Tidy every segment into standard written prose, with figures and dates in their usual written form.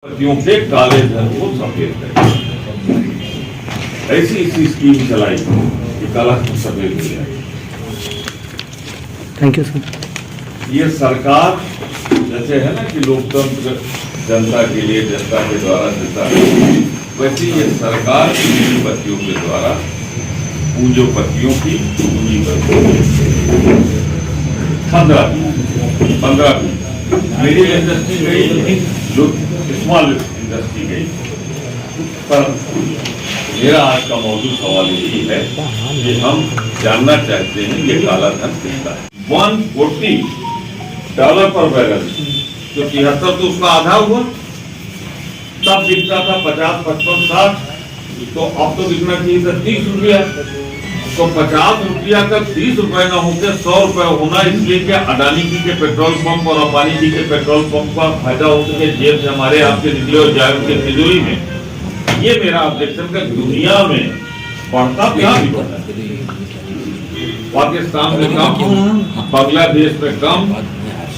पतियों के काले धन को सफेद करें, ऐसी स्कीम चलाई कि काला धन सफेद हो जाए। Thank you sir. ये सरकार जैसे है ना कि लोकतंत्र जनता के लिए, जनता के द्वारा जनता, वैसे ये सरकार पूंजीपतियों के द्वारा पूंजीपतियों की पूंजी पर 15 मेरी इंडस्ट्री गई, जो स्मॉल इंडस्ट्री गई। पर मेरा आज का मौजूद सवाल यही है कि हम जानना चाहते हैं ये काला धन कितना है। $140 पर बैरल, तो 73 तो उसका आधा हुआ। तब बिकता था 50, 55, 60, तो अब तो बिकना चाहिए था 30 रुपया। तो 50 रुपया का 30 रुपए ना होकर 100 रुपए होना, इसलिए कि अडानी जी के पेट्रोल पंप और अंबानी जी के पेट्रोल पंप का फायदा हो सके, जेब से हमारे आपके निकले और जाए उनके तिजोरी में। ये मेरा ऑब्जेक्शन का दुनिया में बढ़ता क्या भी बढ़ता है। पाकिस्तान में कम, बांग्लादेश में कम,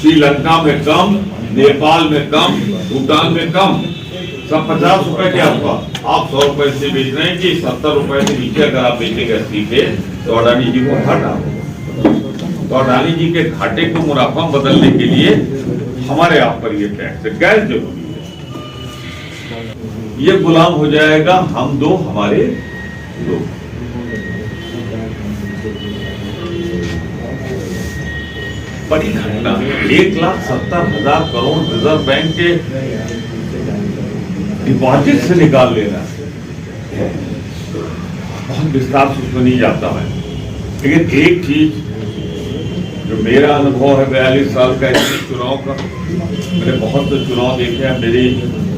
श्रीलंका में कम, नेपाल में कम, भूटान में कम, सब 50 रुपए के आसपास। आप 100 रुपए से बेच रहे हैं कि 70 रुपए से नीचे अगर आप बेचेंगे 80 के, तो अडानी जी को घाटा। तो अडानी जी के घाटे को मुनाफा बदलने के लिए हमारे आप पर ये टैक्स है। गैस जरूरी है, ये गुलाम हो जाएगा हम दो, हमारे दो। बड़ी घटना, 1,70,000 करोड़ रिजर्व बैंक के डिपॉजिट से निकाल लेना बहुत विस्तार से उसमें नहीं जाता है। लेकिन एक चीज जो मेरा अनुभव है 42 साल का इस चुनाव का, मैंने बहुत से चुनाव देखे हैं। मेरी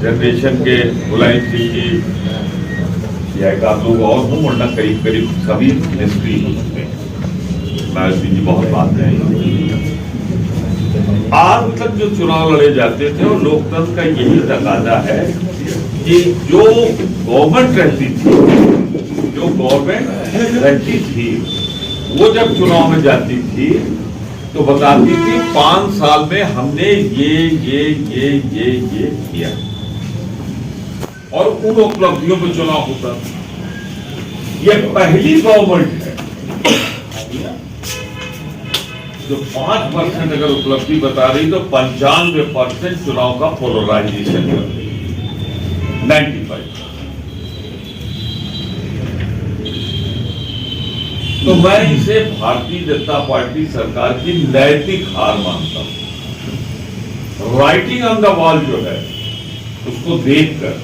जनरेशन के मुलायम सिंह जी या एक आध लोग और हूँ, वरना करीब करीब सभी हिस्ट्री मुलायम सिंह जी बहुत बात है। आज तक जो चुनाव लड़े जाते थे और लोकतंत्र का यही तकाजा है कि जो गवर्नमेंट रहती थी, वो जब चुनाव में जाती थी तो बताती थी 5 साल में हमने ये किया, और उन उपलब्धियों पे चुनाव होता। ये पहली गवर्नमेंट है जो 5% अगर उपलब्धि बता रही तो 95% चुनाव का पोलराइजेशन कर रही, 95। तो मैं इसे भारतीय जनता पार्टी सरकार की नैतिक हार मानता हूं। राइटिंग ऑन द वॉल जो है उसको देखकर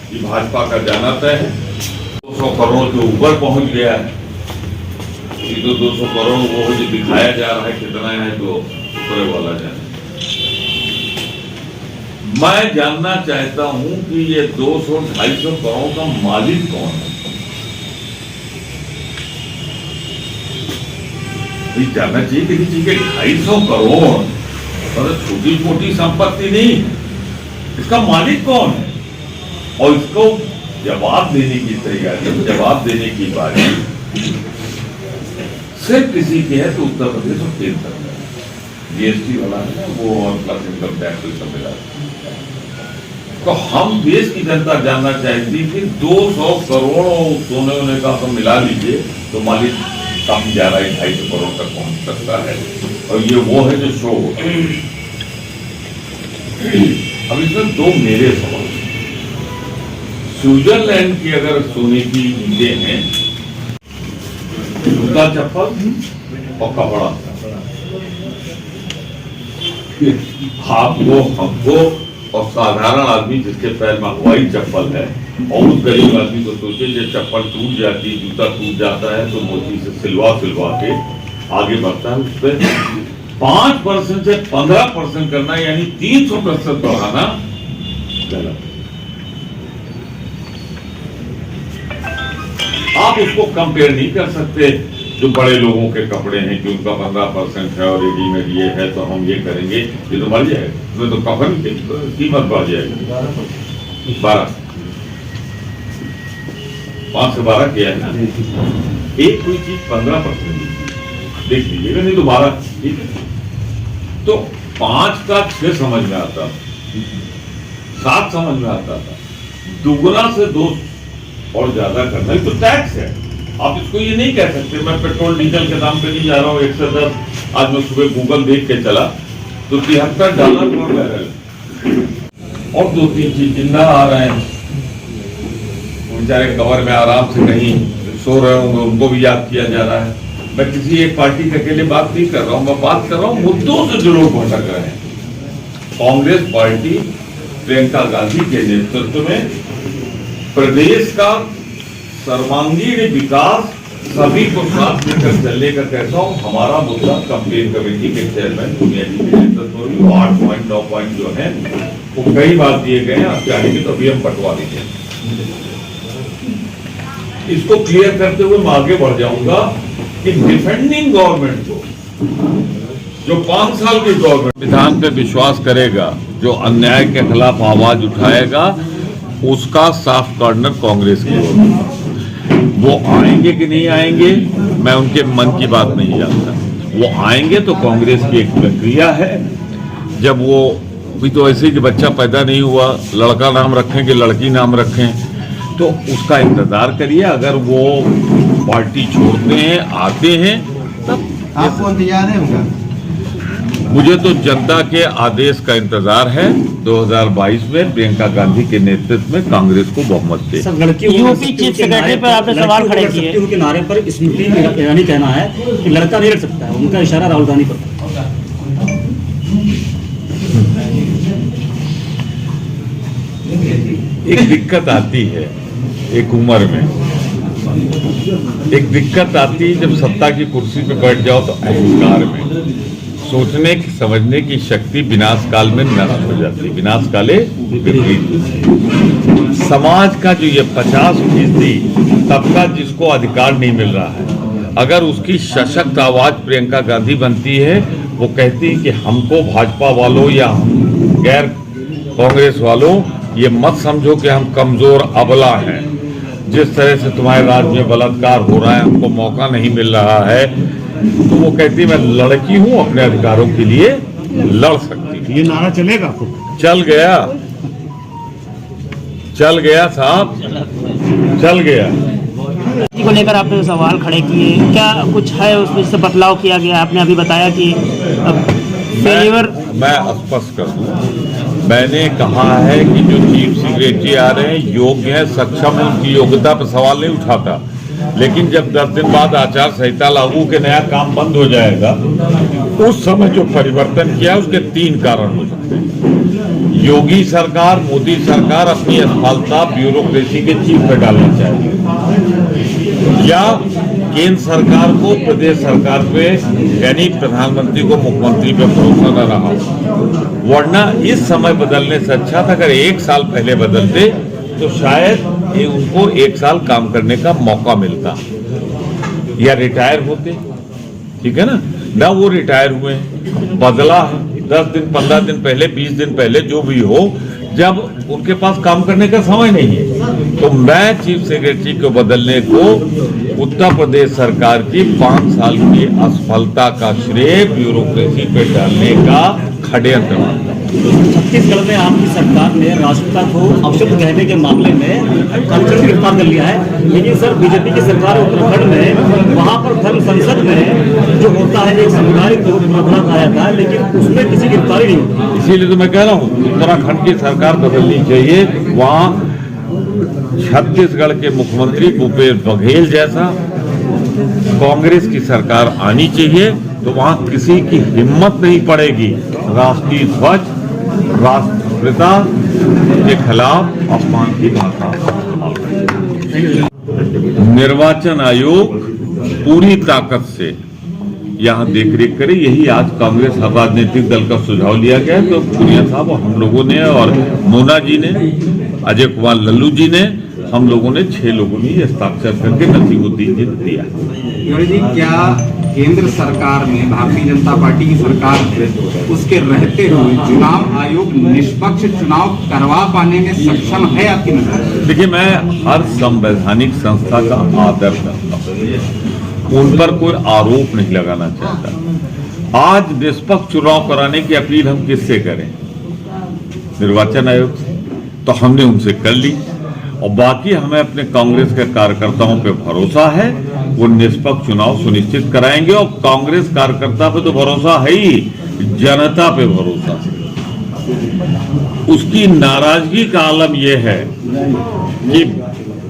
कि भाजपा का जाना तय है। 200 करोड़ के ऊपर पहुंच गया है, तो 200 करोड़ वो जो दिखाया जा रहा है कितना है तो ऊपर वाला जाने। मैं जानना चाहता हूं कि ये 200-250 करोड़ का मालिक कौन है। ये जानना चाहिए कि किसी के 250 करोड़ मतलब छोटी मोटी संपत्ति नहीं, इसका मालिक कौन है और इसको जवाब देने की तैयारी, जवाब देने की बारी सिर्फ किसी की है तो उत्तर प्रदेश और केंद्र सरकार। जीएसटी वाला है वो, और प्लस इनकम टैक्स सब मिला। तो हम देश की जनता जानना चाहती कि 200 करोड़ सोने वोने का तो मिला लीजिए तो मालिक कम जा रहा है, 250 करोड़ तक पहुंच सकता है। और ये वो है जो शो होता है। अब इसमें 2 मेरे सवाल। स्विट्जरलैंड की अगर सोने की ईंटें हैं, जूता चप्पल और कपड़ा, आपको, हमको और साधारण आदमी जिसके पैर में हवाई चप्पल है, और उस गरीब आदमी को सोचे जब चप्पल टूट जाती, जूता टूट जाता है तो मोची से सिलवा के आगे बढ़ता है। उस पर 5% से 15% करना यानी 300% बढ़ाना गलत। आप उसको कंपेयर नहीं कर सकते। जो बड़े लोगों के कपड़े हैं कि उनका 15% है और रेडीमेड ये है तो हम ये करेंगे, ये तो बढ़ जाएगा, उसमें तो कफन की कीमत बढ़ जाएगी। 5 से 12 किया है ना। एक कोई चीज 15% देख लीजिएगा, नहीं तो 12, ठीक है। तो 5 का 6 समझ में आता, साथ समझ में आता था, दुगुना से 2 और ज्यादा करना ही तो टैक्स है। आप इसको ये नहीं कह सकते मैं पेट्रोल डीजल के दाम पे नहीं जा रहा हूँ 110। आज मैं सुबह गूगल देख के चला तो $73 पर बैरल, और 2-3 चीज जिंदा आ रहे हैं, बेचारे कवर में आराम से कहीं सो रहे होंगे, उनको भी याद किया जा रहा है। मैं किसी एक पार्टी के अकेले बात नहीं कर रहा हूँ, मैं बात कर रहा हूँ मुद्दों से जो लोग भटक रहे हैं। कांग्रेस पार्टी प्रियंका गांधी के नेतृत्व में प्रदेश का सर्वांगीण विकास सभी को साथ लेकर चलने का कहता हूँ हमारा मुद्दा। कंपेन कमेटी के चेयरमैन सोनिया जी के नेतृत्व में 8 पॉइंट 9 पॉइंट जो है वो कई बार दिए गए हैं, आप चाहेंगे तो अभी हम बंटवा देंगे। इसको क्लियर करते हुए मैं आगे बढ़ जाऊंगा कि डिफेंडिंग गवर्नमेंट को, जो 5 साल की गवर्नमेंट विधान पे विश्वास करेगा, जो अन्याय के खिलाफ आवाज उठाएगा, उसका साफ कॉर्नर कांग्रेस की होगी। वो आएंगे कि नहीं आएंगे मैं उनके मन की बात नहीं जानता। वो आएंगे तो कांग्रेस की एक प्रक्रिया है, जब वो भी तो ऐसे कि बच्चा पैदा नहीं हुआ, लड़का नाम रखें कि लड़की नाम रखें, तो उसका इंतजार करिए। अगर वो पार्टी छोड़ते हैं, आते हैं, तब आपको इंतजार है उनका? मुझे तो जनता के आदेश का इंतजार है। 2022 में प्रियंका गांधी के नेतृत्व में कांग्रेस को बहुमत दे। यूपी चीफ सेक्रेटरी पर आपने सवाल खड़े किए। के नारे पर स्मृति ईरानी कहना है कि लड़का नहीं लड़ सकता है, उनका इशारा राहुल गांधी पर। एक दिक्कत आती है एक उम्र में, एक दिक्कत आती है जब सत्ता की कुर्सी पे बैठ जाओ तो अहंकार में सोचने की समझने की शक्ति विनाश काल में नष्ट हो जाती है। विनाश काले विपरीत। समाज का जो ये 50% तबका जिसको अधिकार नहीं मिल रहा है, अगर उसकी सशक्त आवाज प्रियंका गांधी बनती है, वो कहती है कि हमको भाजपा वालों या हम गैर कांग्रेस वालों ये मत समझो कि हम कमजोर अबला हैं। जिस तरह से तुम्हारे राज्य में बलात्कार हो रहा है, हमको मौका नहीं मिल रहा है, तो वो कहती मैं लड़की हूं, अपने अधिकारों के लिए लड़ सकती। ये नारा चलेगा? चल गया, चल गया साहब, चल गया। को लेकर आपने सवाल खड़े किए, क्या कुछ है उसमें से बदलाव किया गया? आपने अभी बताया कि फेलिवर। मैं स्पष्ट कर दूं, मैंने कहा है कि जो चीफ सेक्रेटरी आ रहे हैं योग्य है, सक्षम है, उनकी योग्यता पर सवाल नहीं उठाता। लेकिन जब 10 दिन बाद आचार संहिता लागू के नया काम बंद हो जाएगा, उस समय जो परिवर्तन किया उसके 3 कारण हो सकते हैं। योगी सरकार, मोदी सरकार अपनी असफलता ब्यूरोक्रेसी के चीफ पे डालना चाहेगी, या केंद्र सरकार को प्रदेश सरकार पे यानी प्रधानमंत्री को मुख्यमंत्री पे भरोसा न रहा। वरना इस समय बदलने से अच्छा था अगर 1 साल पहले बदलते तो शायद ये उनको 1 साल काम करने का मौका मिलता, या रिटायर होते। ठीक है ना वो रिटायर हुए, बदला है 10 दिन 15 दिन पहले, 20 दिन पहले, जो भी हो, जब उनके पास काम करने का समय नहीं है। तो मैं चीफ सेक्रेटरी को बदलने को उत्तर प्रदेश सरकार की 5 साल की असफलता का श्रेय ब्यूरोक्रेसी पे डालने का षड्यंत्र मानता हूं। छत्तीसगढ़ में आपकी सरकार ने राष्ट्रपिता को अपशब्द कहने के मामले में कांग्रेस को गिरफ्तार कर लिया है, लेकिन सर बीजेपी की सरकार उत्तराखंड में वहां पर धर्म संसद में जो होता है एक सामुदायिक मुकाबला आया था, लेकिन उसमें किसी गिरफ्तारी नहीं होती। इसीलिए तो मैं कह रहा हूँ उत्तराखंड की सरकार बदलनी चाहिए। वहाँ छत्तीसगढ़ के मुख्यमंत्री भूपेश बघेल जैसा कांग्रेस की सरकार आनी चाहिए, तो वहाँ किसी की हिम्मत नहीं पड़ेगी राष्ट्रीय ध्वज, राष्ट्रपिता के खिलाफ अपमान की भाषा इस्तेमाल करें। निर्वाचन आयोग पूरी ताकत से यहाँ देख रेख करे, यही आज कांग्रेस हर राजनीतिक दल का सुझाव लिया गया है। तो पुनिया साहब और हम लोगों ने और मोना जी ने, अजय कुमार लल्लू जी ने, हम लोगों ने 6 लोगों ने हस्ताक्षर करके नसीमुद्दीन जी ने दिया। जी, क्या केंद्र सरकार में भारतीय जनता पार्टी की सरकार उसके रहते हुए चुनाव आयोग निष्पक्ष चुनाव करवा पाने में सक्षम है आपकी नजर? देखिए, मैं हर संवैधानिक संस्था का आदर करता हूँ, उन पर कोई आरोप नहीं लगाना चाहता। आज निष्पक्ष चुनाव कराने की अपील हम किससे करें? निर्वाचन आयोग से। तो हमने उनसे कर ली। और बाकी हमें अपने कांग्रेस के कार्यकर्ताओं पे भरोसा है, वो निष्पक्ष चुनाव सुनिश्चित कराएंगे। और कांग्रेस कार्यकर्ता पे तो भरोसा है ही, जनता पे भरोसा है। उसकी नाराजगी का आलम यह है कि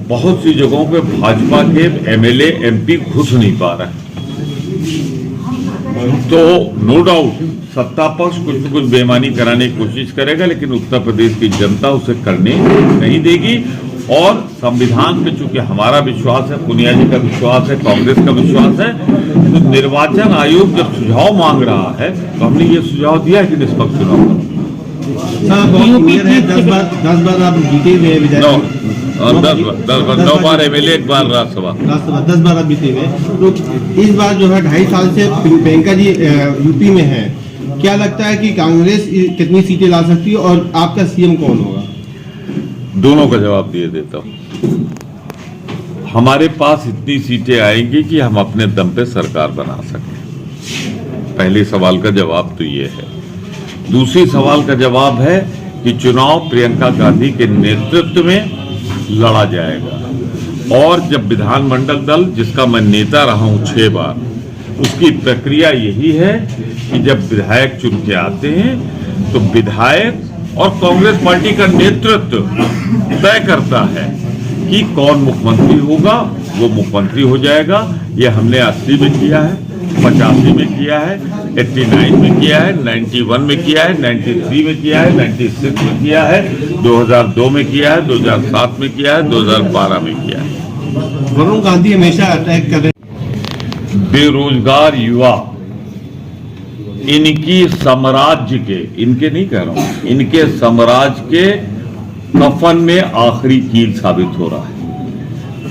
बहुत सी जगहों पे भाजपा के एमएलए एमपी घुस नहीं पा रहे। तो नो डाउट सत्ता पक्ष कुछ न कुछ बेईमानी कराने की कोशिश करेगा, लेकिन उत्तर प्रदेश की जनता उसे करने नहीं देगी। और संविधान पे चूंकि हमारा विश्वास है, पुनिया जी का विश्वास है, कांग्रेस का विश्वास है, तो निर्वाचन आयोग जब सुझाव मांग रहा है तो हमने ये सुझाव दिया है कि निष्पक्ष चुनाव करो। बहुत क्लियर है, 10 बार आप जीते हुए विधायक, 9 बार एमएलए, 1 बार राज्यसभा, 10 बार आप जीते हुए। तो इस बार जो है 2.5 साल से प्रियंका जी यूपी में है, क्या लगता है कि कांग्रेस कितनी सीटें ला सकती है और आपका सीएम कौन होगा? दोनों का जवाब दिए देता हूं। हमारे पास इतनी सीटें आएंगी कि हम अपने दम पे सरकार बना सकें। पहले सवाल का जवाब तो ये है। दूसरी सवाल का जवाब है कि चुनाव प्रियंका गांधी के नेतृत्व में लड़ा जाएगा। और जब विधानमंडल दल, जिसका मैं नेता रहा हूं 6 बार, उसकी प्रक्रिया यही है कि जब विधायक चुन के आते हैं तो विधायक और कांग्रेस पार्टी का नेतृत्व तय करता है कि कौन मुख्यमंत्री होगा, वो मुख्यमंत्री हो जाएगा। ये हमने 80 में किया है, 85 में किया है, 89 में किया है, 91 में किया है, 93 में किया है, 96 में किया है, 2002 में किया है, 2007 में किया है, 2012 में किया है। वरुण गांधी हमेशा अटैक कर रहे बेरोजगार युवा इनकी साम्राज्य के, इनके नहीं कह रहा हूं, इनके साम्राज्य के कफन में आखिरी कील साबित हो रहा है।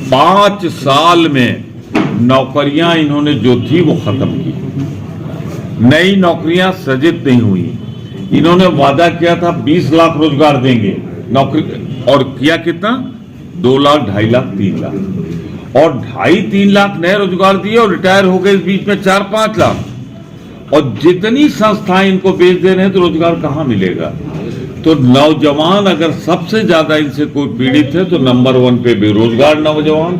5 साल में नौकरियां इन्होंने जो थी वो खत्म की, नई नौकरियां सृजित नहीं हुई। इन्होंने वादा किया था 20 लाख रोजगार देंगे नौकरी, और किया कितना? 2 लाख, 2.5 लाख, 3 लाख, और 2.5-3 लाख नए रोजगार दिए और रिटायर हो गए इस बीच में 4-5 लाख। और जितनी संस्थाएं इनको बेच दे रहे हैं तो रोजगार कहां मिलेगा? तो नौजवान अगर सबसे ज्यादा इनसे कोई पीड़ित है तो नंबर 1 पे बेरोजगार नौजवान,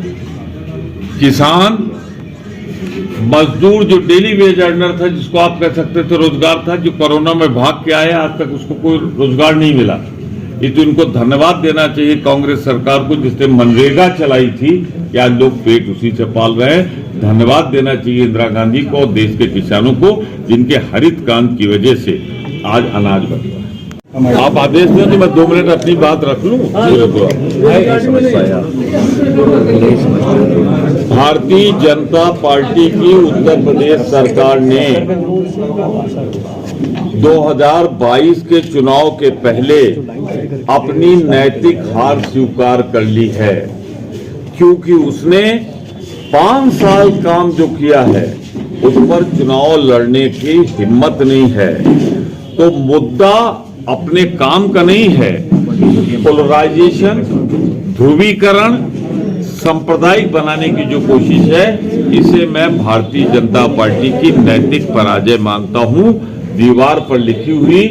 किसान, मजदूर जो डेली वेज अर्नर था, जिसको आप कह सकते थे रोजगार था, जो कोरोना में भाग के आया, आज तक उसको कोई रोजगार नहीं मिला। ये तो इनको धन्यवाद देना चाहिए कांग्रेस सरकार को, जिसने मनरेगा चलाई थी कि आज लोग पेट उसी से पाल रहे हैं। धन्यवाद देना चाहिए इंदिरा गांधी को और देश के किसानों को, जिनके हरित क्रांति की वजह से आज अनाज बच रहा है। आप आदेश दें तो मैं 2 मिनट अपनी बात रख लूं। भारतीय जनता पार्टी की उत्तर प्रदेश सरकार ने 2022 के चुनाव के पहले अपनी नैतिक हार स्वीकार कर ली है, क्योंकि उसने 5 साल काम जो किया है उस पर चुनाव लड़ने की हिम्मत नहीं है। तो मुद्दा अपने काम का नहीं है, पोलराइजेशन, ध्रुवीकरण, सांप्रदायिक बनाने की जो कोशिश है, इसे मैं भारतीय जनता पार्टी की नैतिक पराजय मानता हूं। दीवार पर लिखी हुई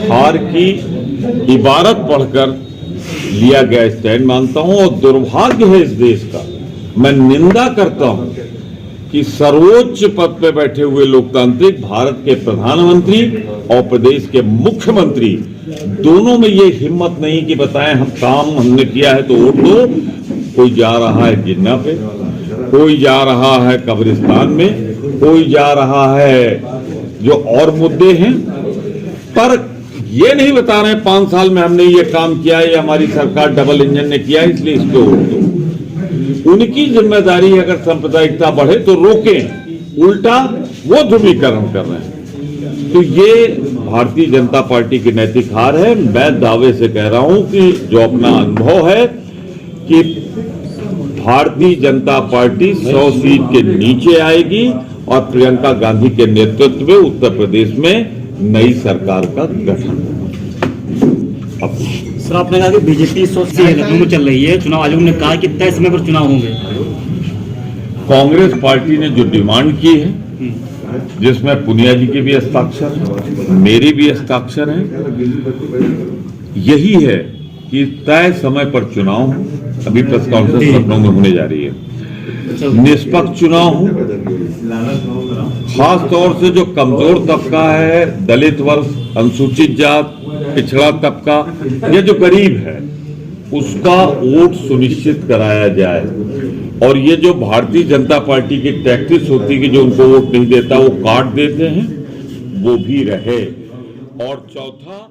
हार की इबारत पढ़कर लिया गया स्टैंड मानता हूं। और दुर्भाग्य है इस देश का, मैं निंदा करता हूं कि सर्वोच्च पद पर बैठे हुए लोकतांत्रिक भारत के प्रधानमंत्री और प्रदेश के मुख्यमंत्री दोनों में ये हिम्मत नहीं कि बताएं हम काम हमने किया है तो वोट दो। कोई जा रहा है जिन्ना पे, कोई जा रहा है कब्रिस्तान में, कोई जा रहा है जो और मुद्दे हैं, पर ये नहीं बता रहे 5 साल में हमने ये काम किया, ये हमारी सरकार डबल इंजन ने किया इसलिए इस पे वोट दो। उनकी जिम्मेदारी अगर सांप्रदायिकता बढ़े तो रोकें, उल्टा वो ध्रुवीकरण कर रहे हैं। तो ये भारतीय जनता पार्टी की नैतिक हार है। मैं दावे से कह रहा हूं कि जो अपना अनुभव है कि भारतीय जनता पार्टी 100 सीट के नीचे आएगी और प्रियंका गांधी के नेतृत्व में उत्तर प्रदेश में नई सरकार का गठन होगा। सर, आपने कहा कि बीजेपी 100 सीट लखनऊ में चल रही है, चुनाव आयोग ने कहा कि तय समय पर चुनाव होंगे। कांग्रेस पार्टी ने जो डिमांड की है, जिसमें पुनिया जी के भी हस्ताक्षर, मेरे भी हस्ताक्षर हैं, यही है कि तय समय पर चुनाव हो, अभी प्रेस कॉन्फ्रेंस लखनऊ में होने जा रही है, निष्पक्ष चुनाव हो, खास तौर से जो कमजोर तबका है, दलित वर्ग, अनुसूचित जात, पिछड़ा तबका या जो गरीब है, उसका वोट सुनिश्चित कराया जाए। और ये जो भारतीय जनता पार्टी की टैक्टिस होती है कि जो उनको वोट नहीं देता वो काट देते हैं, वो भी रहे। और चौथा,